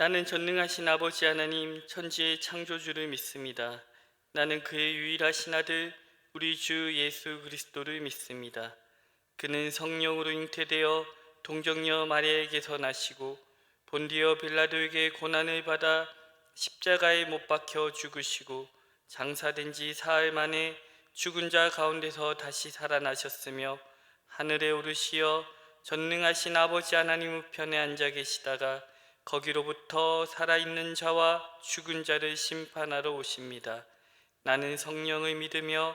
나는 전능하신 아버지 하나님 천지의 창조주를 믿습니다. 나는 그의 유일하신 아들 우리 주 예수 그리스도를 믿습니다. 그는 성령으로 잉태되어 동정녀 마리아에게서 나시고 본디오 빌라도에게 고난을 받아 십자가에 못 박혀 죽으시고 장사된 지 사흘 만에 죽은 자 가운데서 다시 살아나셨으며 하늘에 오르시어 전능하신 아버지 하나님 우편에 앉아 계시다가 거기로부터 살아있는 자와 죽은 자를 심판하러 오십니다. 나는 성령을 믿으며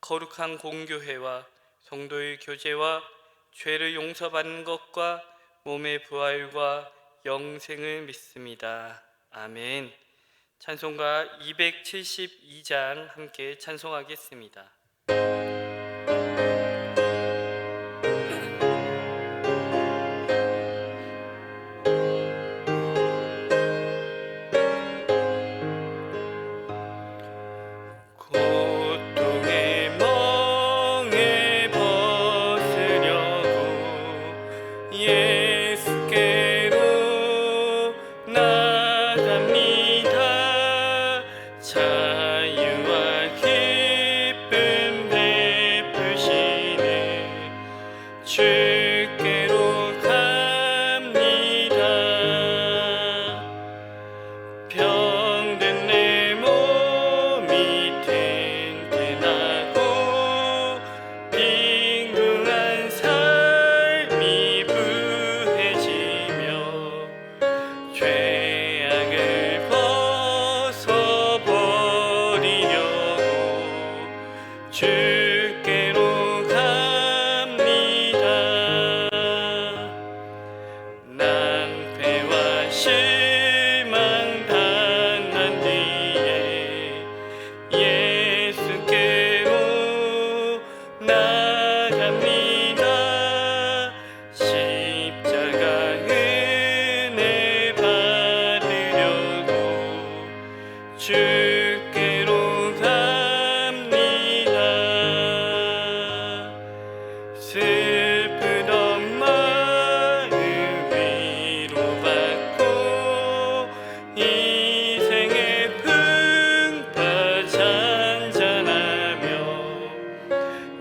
거룩한 공교회와 성도의 교제와 죄를 용서받는 것과 몸의 부활과 영생을 믿습니다. 아멘. 찬송가 272장 함께 찬송하겠습니다. 고통의 멍에 벗으려고 예수께로 나갑니다. 자유와 기쁨 베푸시네 주께로 갑니다. 병든 내 몸이 튼튼하고 빈궁한 삶이 부해지며 죄악을 벗어버리려고 주께로 갑니다. 낭패와 실망 당한 뒤에 예수께로 나갑니다. 십자가 은혜 받으려고 주께로 갑니다. 슬프던 마음 위로받고 인생의 풍파 잔잔하며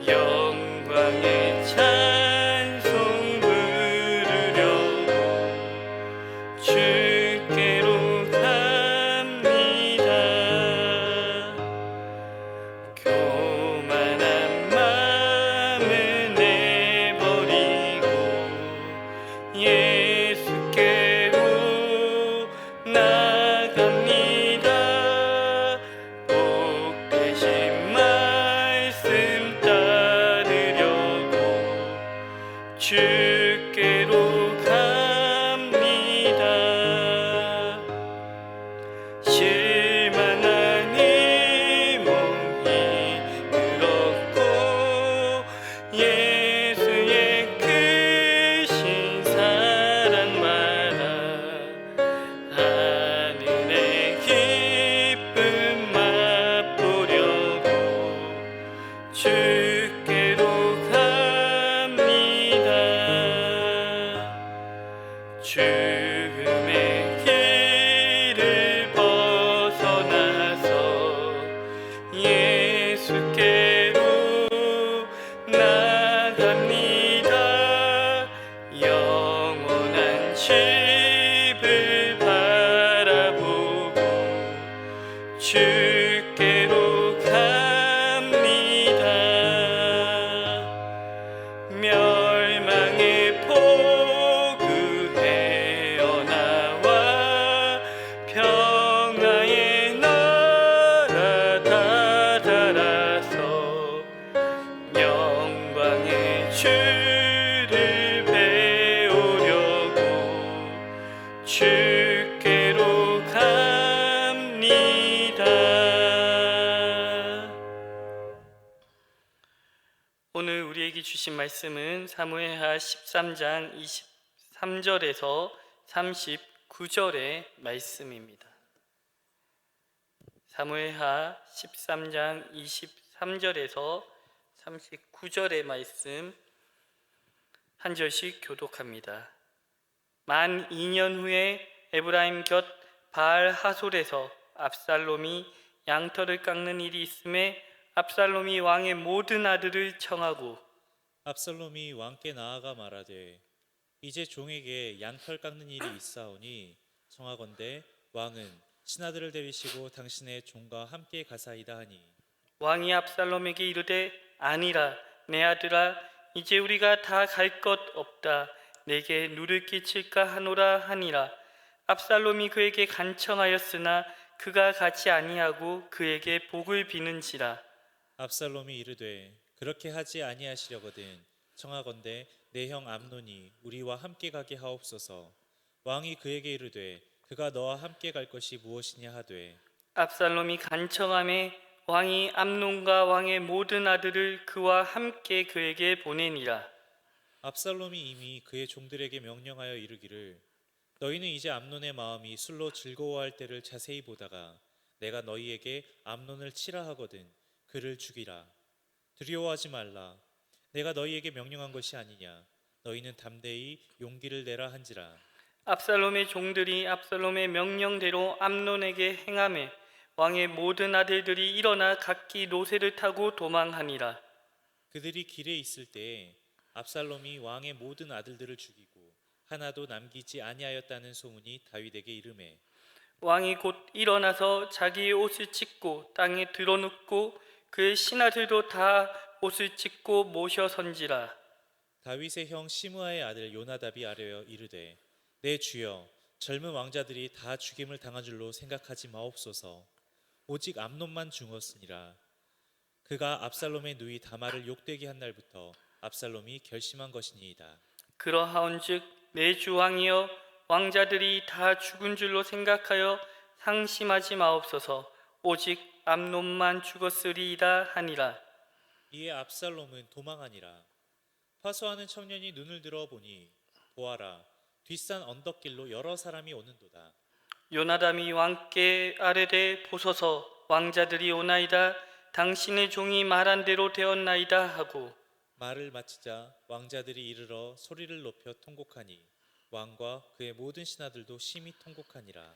영광의 찬송 부르려고 주께로 갑니다. 교만한 마음을 내버리고 예수께로 나갑니다. 복되신 말씀 따르려고 주께로 갑니다. 실만한 이 몸이 그렇고 예수의 크신 사랑마다 하늘의 기쁨 맛보려고 주께로 갑니다. 죽음의 길을 벗어나서 예수께로 나갑니다. 영원한 집을 바라보고 주께로 갑니다. 멸망의 포구해어 나와 평화의 나라 다다라서 영광의 주를 배우려고 주께로 갑니다. 오늘 우리에게 주신 말씀은 사무엘하 13장 23절에서 39절의 말씀입니다. 사무엘하 13장 23절에서 39절의 말씀 한 절씩 교독합니다. 만 2년 후에 에브라임 곁 바알 하솔에서 압살롬이 양털을 깎는 일이 있음에 압살롬이 왕의 모든 아들을 청하고 압살롬이 왕께 나아가 말하되 이제 종에게 양털 깎는 일이 있사오니 청하건대 왕은 신하들을 데리시고 당신의 종과 함께 가사이다 하니 왕이 압살롬에게 이르되 아니라 내 아들아 이제 우리가 다 갈 것 없다 내게 누를 끼칠까 하노라 하니라. 압살롬이 그에게 간청하였으나 그가 가지 아니하고 그에게 복을 비는지라. 압살롬이 이르되 그렇게 하지 아니하시려거든 청하건대 내 형 암논이 우리와 함께 가게 하옵소서. 왕이 그에게 이르되 그가 너와 함께 갈 것이 무엇이냐 하되 압살롬이 간청함에 왕이 암논과 왕의 모든 아들을 그와 함께 그에게 보내니라. 압살롬이 이미 그의 종들에게 명령하여 이르기를 너희는 이제 암논의 마음이 술로 즐거워할 때를 자세히 보다가 내가 너희에게 암논을 치라 하거든 그를 죽이라. 두려워하지 말라. 내가 너희에게 명령한 것이 아니냐. 너희는 담대히 용기를 내라 한지라. 압살롬의 종들이 압살롬의 명령대로 암논에게 행하매 왕의 모든 아들들이 일어나 각기 노새를 타고 도망하니라. 그들이 길에 있을 때에 압살롬이 왕의 모든 아들들을 죽이고 하나도 남기지 아니하였다는 소문이 다윗에게 이르매 왕이 곧 일어나서 자기의 옷을 찢고 땅에 드러눕고 그의 신하들도 다 옷을 찢고 모셔 선지라. 다윗의 형 시므아의 아들 요나답이 아뢰어 이르되 내 주여 젊은 왕자들이 다 죽임을 당한 줄로 생각하지 마옵소서. 오직 암논만 죽었으니라. 그가 압살롬의 누이 다말을 욕되게 한 날부터 압살롬이 결심한 것이니이다. 그러하온즉 내 주 왕이여 왕자들이 다 죽은 줄로 생각하여 상심하지 마옵소서. 오직 암논만 죽었으리이다 하니라. 이에 압살롬은 도망하니라. 파수하는 청년이 눈을 들어 보니 보아라 뒷산 언덕길로 여러 사람이 오는도다. 요나담이 왕께 아뢰되 보소서 왕자들이 오나이다. 당신의 종이 말한 대로 되었나이다 하고 말을 마치자 왕자들이 이르러 소리를 높여 통곡하니 왕과 그의 모든 신하들도 심히 통곡하니라.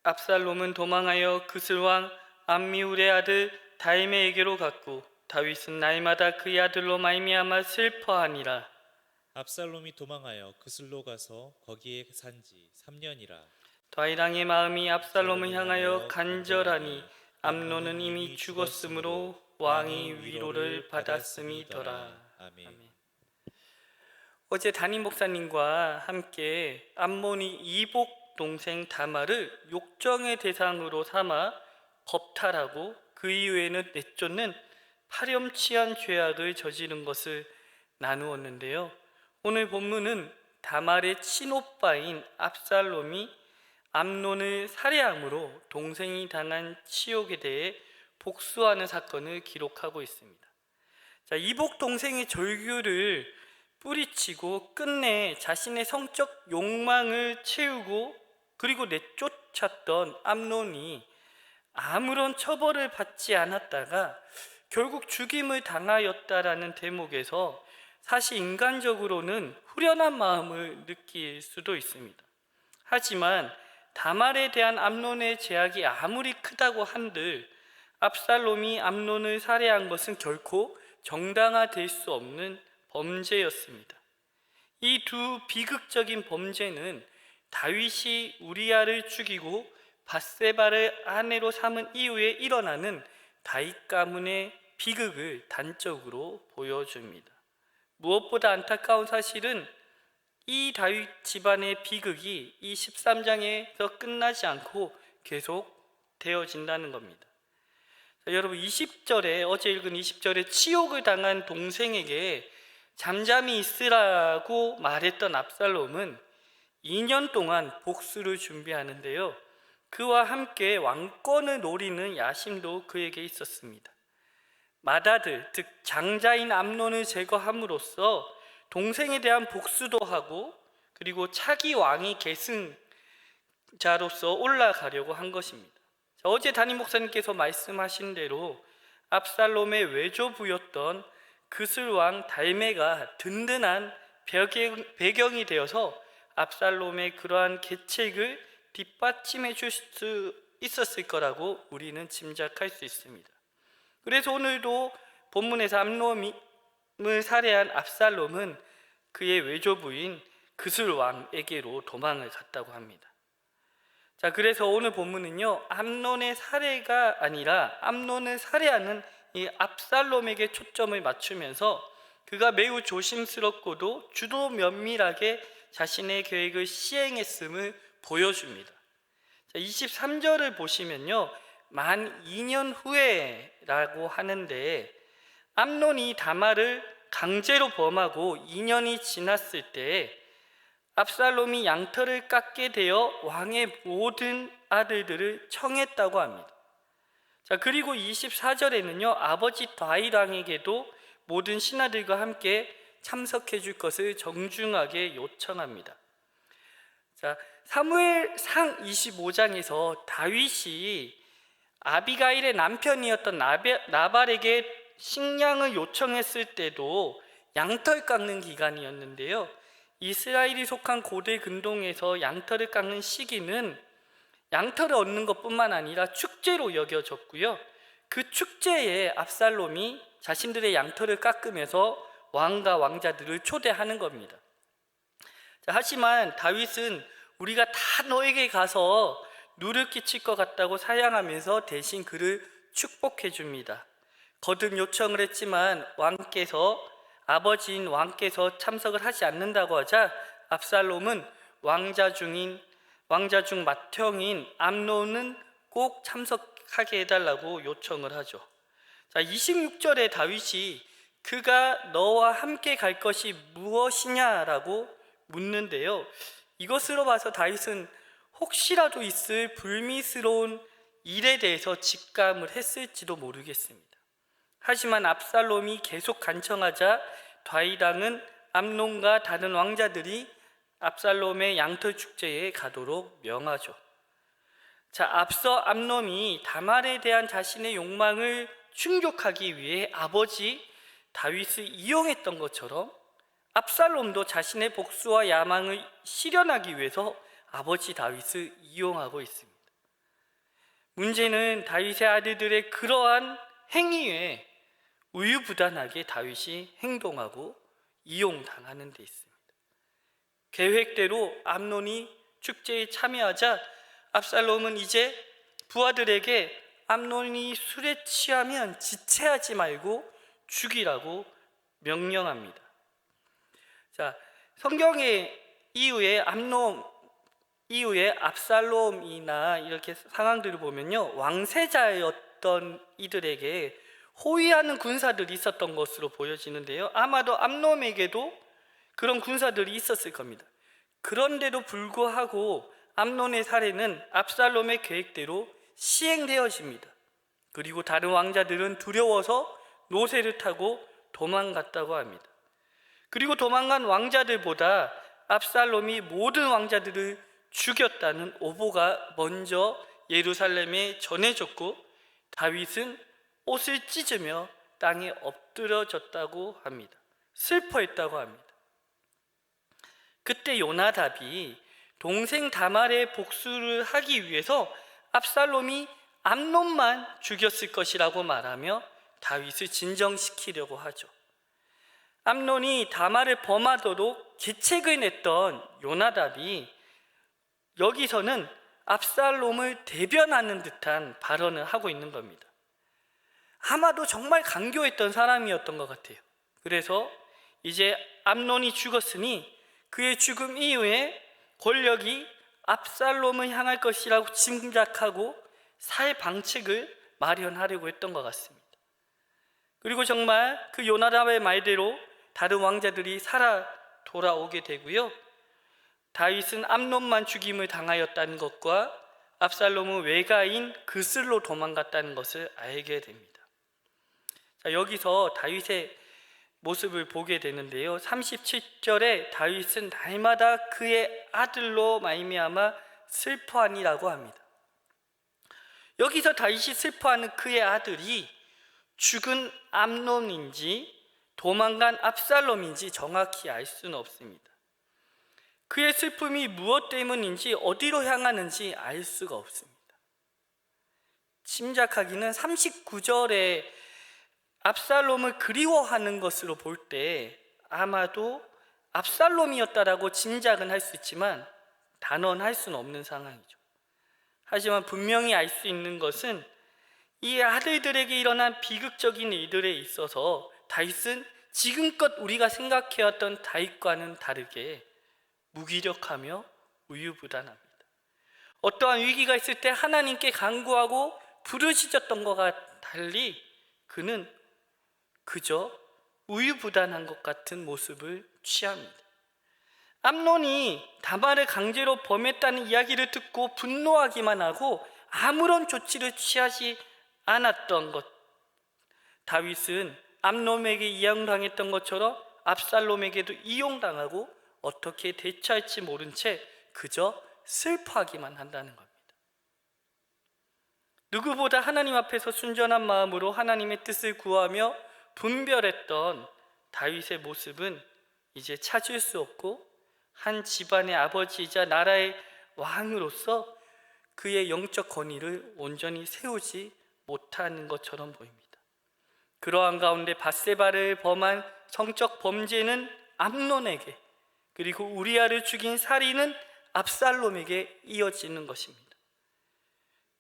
압살롬은 도망하여 그슬왕 암미울의 아들 다임에게로 갔고 다윗은 날마다 그의 아들로 말미암아 슬퍼하니라. 압살롬이 도망하여 그슬로 가서 거기에 산지 3년이라. 다윗왕의 마음이 압살롬을 향하여 간절하니 암논은 이미 죽었으므로 왕이 위로를 받았음이더라. 아멘. 어제 담임 목사님과 함께 암몬이 이복 동생 다말을 욕정의 대상으로 삼아 겁탈하고 그 이후에는 내쫓는 파렴치한 죄악을 저지른 것을 나누었는데요. 오늘 본문은 다말의 친오빠인 압살롬이 암논을 살해함으로 동생이 당한 치욕에 대해 복수하는 사건을 기록하고 있습니다. 자, 이복 동생의 절규를 뿌리치고 끝내 자신의 성적 욕망을 채우고 그리고 내쫓았던 암논이 아무런 처벌을 받지 않았다가 결국 죽임을 당하였다라는 대목에서 사실 인간적으로는 후련한 마음을 느낄 수도 있습니다. 하지만 다말에 대한 암논의 제약이 아무리 크다고 한들 압살롬이 암논을 살해한 것은 결코 정당화될 수 없는 범죄였습니다. 이 두 비극적인 범죄는 다윗이 우리아를 죽이고 밧세바를 아내로 삼은 이후에 일어나는 다윗 가문의 비극을 단적으로 보여줍니다. 무엇보다 안타까운 사실은 이 다윗 집안의 비극이 이 13장에서 끝나지 않고 계속 되어진다는 겁니다. 자, 여러분 20절에 어제 읽은 20절에 치욕을 당한 동생에게 잠잠히 있으라고 말했던 압살롬은 2년 동안 복수를 준비하는데요. 그와 함께 왕권을 노리는 야심도 그에게 있었습니다. 맏아들, 즉 장자인 암논을 제거함으로써 동생에 대한 복수도 하고 그리고 차기 왕이 계승자로서 올라가려고 한 것입니다. 자, 어제 담임 목사님께서 말씀하신 대로 압살롬의 외조부였던 그슬왕 달메가 든든한 배경이 되어서 압살롬의 그러한 계책을 뒷받침해 줄 수 있었을 거라고 우리는 짐작할 수 있습니다. 그래서 오늘도 본문에서 암놈을 살해한 압살롬은 그의 외조부인 그술 왕에게로 도망을 갔다고 합니다. 자, 그래서 오늘 본문은요, 암논의 살해가 아니라 암논을 살해하는 이 압살롬에게 초점을 맞추면서 그가 매우 조심스럽고도 주도 면밀하게 자신의 계획을 시행했음을 보여줍니다. 자, 23절을 보시면요, 만 2년 후에라고 하는데 암논이 다말을 강제로 범하고 2년이 지났을 때 압살롬이 양털을 깎게 되어 왕의 모든 아들들을 청했다고 합니다. 자, 그리고 24절에는요, 아버지 다윗 왕에게도 모든 신하들과 함께 참석해 줄 것을 정중하게 요청합니다. 자, 사무엘상 25장에서 다윗이 아비가일의 남편이었던 나발에게 식량을 요청했을 때도 양털 깎는 기간이었는데요, 이스라엘이 속한 고대 근동에서 양털을 깎는 시기는 양털을 얻는 것뿐만 아니라 축제로 여겨졌고요, 그 축제에 압살롬이 자신들의 양털을 깎으면서 왕과 왕자들을 초대하는 겁니다. 자, 하지만 다윗은 우리가 다 너에게 가서 누를 끼칠 것 같다고 사양하면서 대신 그를 축복해 줍니다. 거듭 요청을 했지만 아버지인 왕께서 참석을 하지 않는다고 하자 압살롬은 왕자 중 맏형인 암논은 꼭 참석하게 해달라고 요청을 하죠. 자, 26절에 다윗이 그가 너와 함께 갈 것이 무엇이냐라고 묻는데요, 이것으로 봐서 다윗은 혹시라도 있을 불미스러운 일에 대해서 직감을 했을지도 모르겠습니다. 하지만 압살롬이 계속 간청하자 다윗 왕은 암논과 다른 왕자들이 압살롬의 양털 축제에 가도록 명하죠. 자, 앞서 암논이 다말에 대한 자신의 욕망을 충족하기 위해 아버지 다윗을 이용했던 것처럼 압살롬도 자신의 복수와 야망을 실현하기 위해서 아버지 다윗을 이용하고 있습니다. 문제는 다윗의 아들들의 그러한 행위에 우유부단하게 다윗이 행동하고 이용당하는 데 있습니다. 계획대로 암논이 축제에 참여하자 압살롬은 이제 부하들에게 암논이 술에 취하면 지체하지 말고 죽이라고 명령합니다. 자, 성경의 이후에 압살롬이나 이렇게 상황들을 보면요, 왕세자였던 이들에게 호위하는 군사들이 있었던 것으로 보여지는데요, 아마도 암논에게도 그런 군사들이 있었을 겁니다. 그런데도 불구하고 암논의 살해는 압살롬의 계획대로 시행되어집니다. 그리고 다른 왕자들은 두려워서 노새를 타고 도망갔다고 합니다. 그리고 도망간 왕자들보다 압살롬이 모든 왕자들을 죽였다는 오보가 먼저 예루살렘에 전해졌고 다윗은 옷을 찢으며 땅에 엎드려졌다고 합니다. 슬퍼했다고 합니다. 그때 요나답이 동생 다말의 복수를 하기 위해서 압살롬이 암논만 죽였을 것이라고 말하며 다윗을 진정시키려고 하죠. 암논이 다말을 범하도록 계책을 냈던 요나답이 여기서는 압살롬을 대변하는 듯한 발언을 하고 있는 겁니다. 아마도 정말 간교했던 사람이었던 것 같아요. 그래서 이제 암논이 죽었으니 그의 죽음 이후에 권력이 압살롬을 향할 것이라고 짐작하고 살 방책을 마련하려고 했던 것 같습니다. 그리고 정말 그 요나답의 말대로 다른 왕자들이 살아 돌아오게 되고요, 다윗은 암논만 죽임을 당하였다는 것과 압살롬은 외가인 그슬로 도망갔다는 것을 알게 됩니다. 자, 여기서 다윗의 모습을 보게 되는데요, 37절에 다윗은 날마다 그의 아들로 말미암아 슬퍼하니라고 합니다. 여기서 다윗이 슬퍼하는 그의 아들이 죽은 암논인지 도망간 압살롬인지 정확히 알 수는 없습니다. 그의 슬픔이 무엇 때문인지 어디로 향하는지 알 수가 없습니다. 짐작하기는 39절에 압살롬을 그리워하는 것으로 볼 때 아마도 압살롬이었다라고 짐작은 할 수 있지만 단언할 수는 없는 상황이죠. 하지만 분명히 알 수 있는 것은 이 아들들에게 일어난 비극적인 일들에 있어서 다윗은 지금껏 우리가 생각해왔던 다윗과는 다르게 무기력하며 우유부단합니다. 어떠한 위기가 있을 때 하나님께 간구하고 부르짖었던 것과 달리 그는 그저 우유부단한 것 같은 모습을 취합니다. 암논이 다말을 강제로 범했다는 이야기를 듣고 분노하기만 하고 아무런 조치를 취하지 않았던 것, 다윗은 암논에게 이용당했던 것처럼 압살롬에게도 이용당하고 어떻게 대처할지 모른 채 그저 슬퍼하기만 한다는 겁니다. 누구보다 하나님 앞에서 순전한 마음으로 하나님의 뜻을 구하며 분별했던 다윗의 모습은 이제 찾을 수 없고 한 집안의 아버지이자 나라의 왕으로서 그의 영적 권위를 온전히 세우지 못하는 것처럼 보입니다. 그러한 가운데 밧세바를 범한 성적 범죄는 암논에게, 그리고 우리아를 죽인 살인은 압살롬에게 이어지는 것입니다.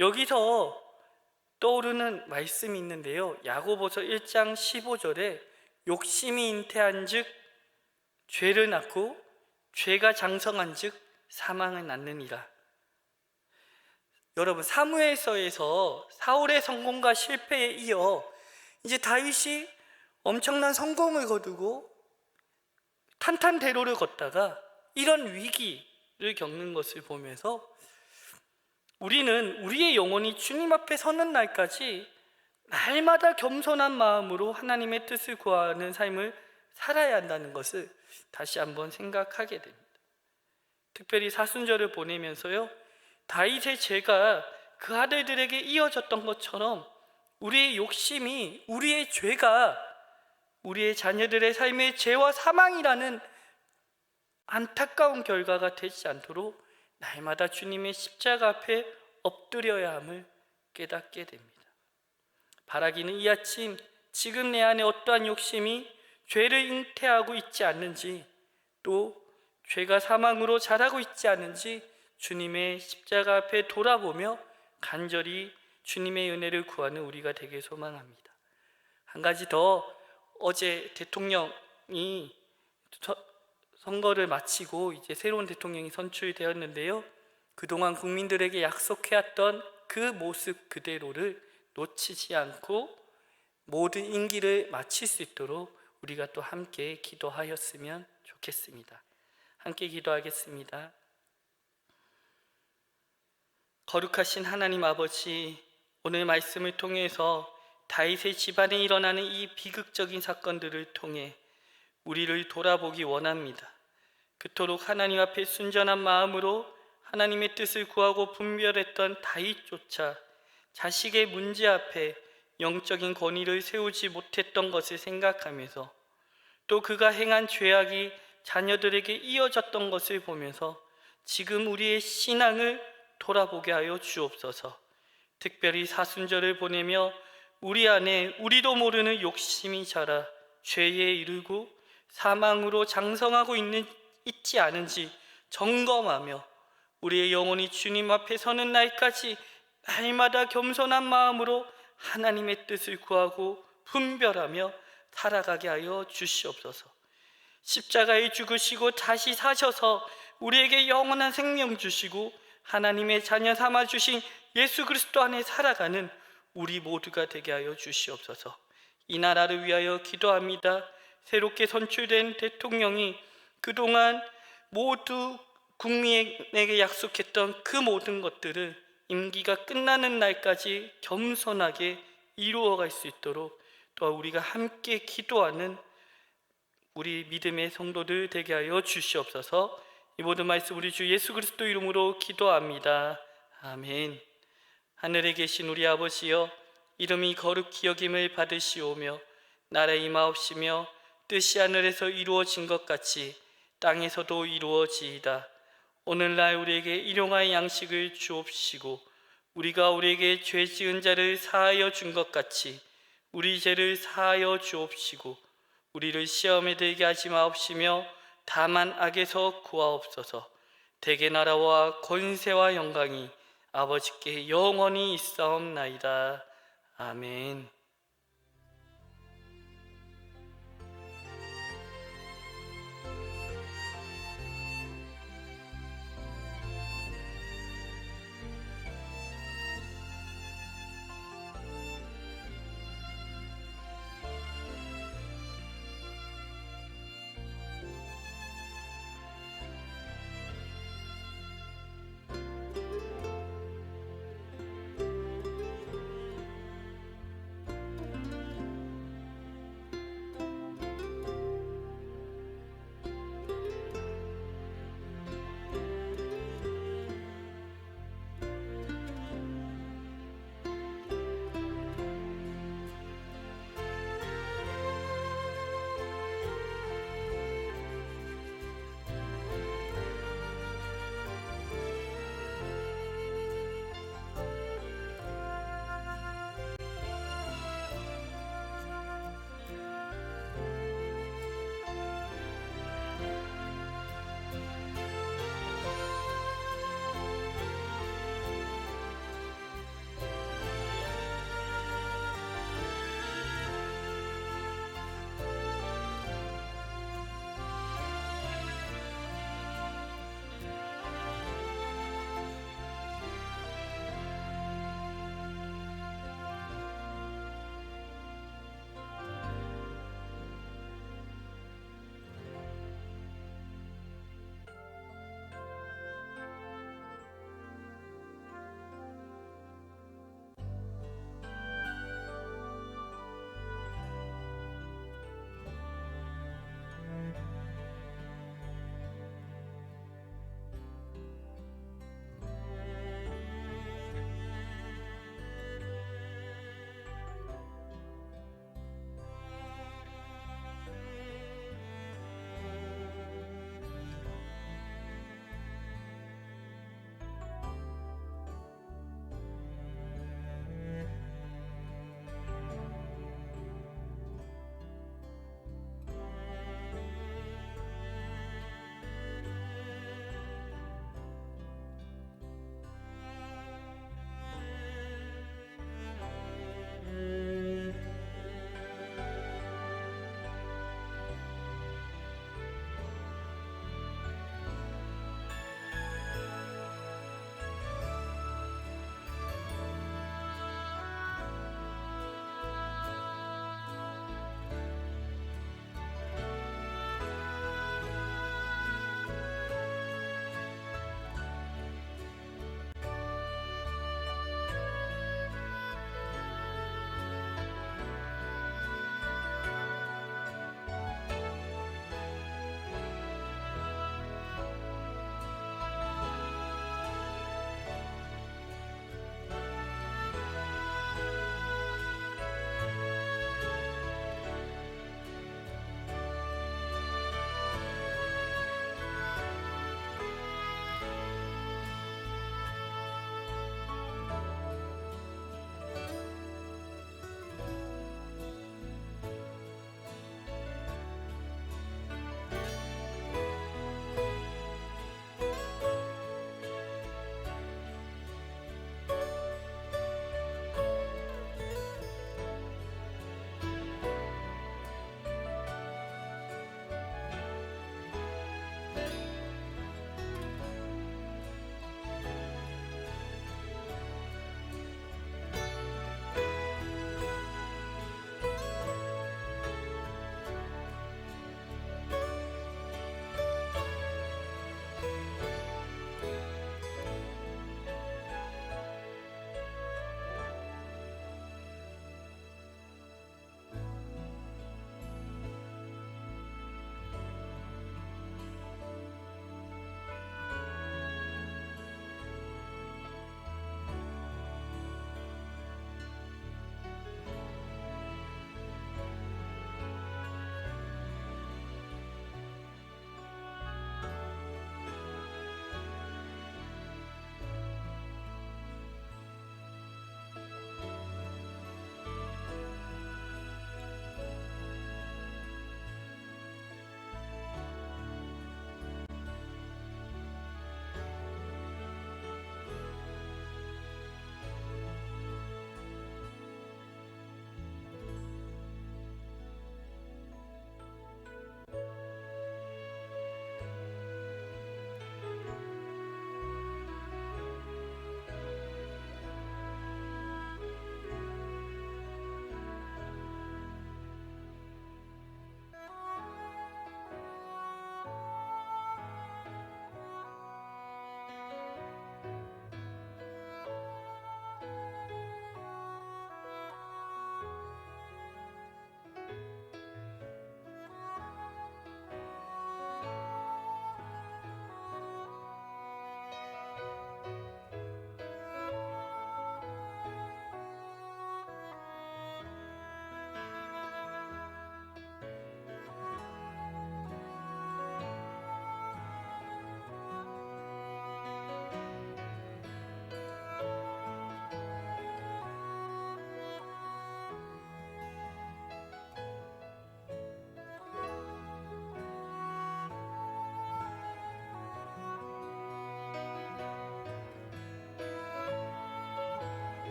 여기서 떠오르는 말씀이 있는데요, 야고보서 1장 15절에 욕심이 잉태한 즉 죄를 낳고 죄가 장성한 즉 사망을 낳느니라. 여러분, 사무엘서에서 사울의 성공과 실패에 이어 이제 다윗이 엄청난 성공을 거두고 탄탄대로를 걷다가 이런 위기를 겪는 것을 보면서 우리는 우리의 영혼이 주님 앞에 서는 날까지 날마다 겸손한 마음으로 하나님의 뜻을 구하는 삶을 살아야 한다는 것을 다시 한번 생각하게 됩니다. 특별히 사순절을 보내면서요, 다윗의 죄가 그 아들들에게 이어졌던 것처럼 우리의 욕심이, 우리의 죄가 우리의 자녀들의 삶의 죄와 사망이라는 안타까운 결과가 되지 않도록 날마다 주님의 십자가 앞에 엎드려야 함을 깨닫게 됩니다. 바라기는 이 아침 지금 내 안에 어떠한 욕심이 죄를 잉태하고 있지 않는지, 또 죄가 사망으로 자라고 있지 않은지 주님의 십자가 앞에 돌아보며 간절히 주님의 은혜를 구하는 우리가 되길 소망합니다. 한 가지 더, 어제 대통령이 선거를 마치고 이제 새로운 대통령이 선출되었는데요, 그동안 국민들에게 약속해왔던 그 모습 그대로를 놓치지 않고 모든 임기를 마칠 수 있도록 우리가 또 함께 기도하였으면 좋겠습니다. 함께 기도하겠습니다. 거룩하신 하나님 아버지, 오늘 말씀을 통해서 다윗의 집안에 일어나는 이 비극적인 사건들을 통해 우리를 돌아보기 원합니다. 그토록 하나님 앞에 순전한 마음으로 하나님의 뜻을 구하고 분별했던 다윗조차 자식의 문제 앞에 영적인 권위를 세우지 못했던 것을 생각하면서, 또 그가 행한 죄악이 자녀들에게 이어졌던 것을 보면서 지금 우리의 신앙을 돌아보게 하여 주옵소서. 특별히 사순절을 보내며 우리 안에 우리도 모르는 욕심이 자라 죄에 이르고 사망으로 장성하고 있지 않은지 점검하며 우리의 영혼이 주님 앞에 서는 날까지 날마다 겸손한 마음으로 하나님의 뜻을 구하고 분별하며 살아가게 하여 주시옵소서. 십자가에 죽으시고 다시 사셔서 우리에게 영원한 생명 주시고 하나님의 자녀 삼아 주신 예수 그리스도 안에 살아가는 우리 모두가 되게 하여 주시옵소서. 이 나라를 위하여 기도합니다. 새롭게 선출된 대통령이 그동안 모두 국민에게 약속했던 그 모든 것들을 임기가 끝나는 날까지 겸손하게 이루어갈 수 있도록 또 우리가 함께 기도하는 우리 믿음의 성도들 되게 하여 주시옵소서. 이 모든 말씀 우리 주 예수 그리스도 이름으로 기도합니다. 아멘. 하늘에 계신 우리 아버지여, 이름이 거룩히 여김을 받으시오며 나라의 임하옵시며 뜻이 하늘에서 이루어진 것 같이 땅에서도 이루어지이다. 오늘날 우리에게 일용할 양식을 주옵시고 우리가 우리에게 죄 지은 자를 사하여 준 것 같이 우리 죄를 사하여 주옵시고 우리를 시험에 들게 하지 마옵시며 다만 악에서 구하옵소서. 대개 나라와 권세와 영광이 아버지께 영원히 있사옵나이다. 아멘.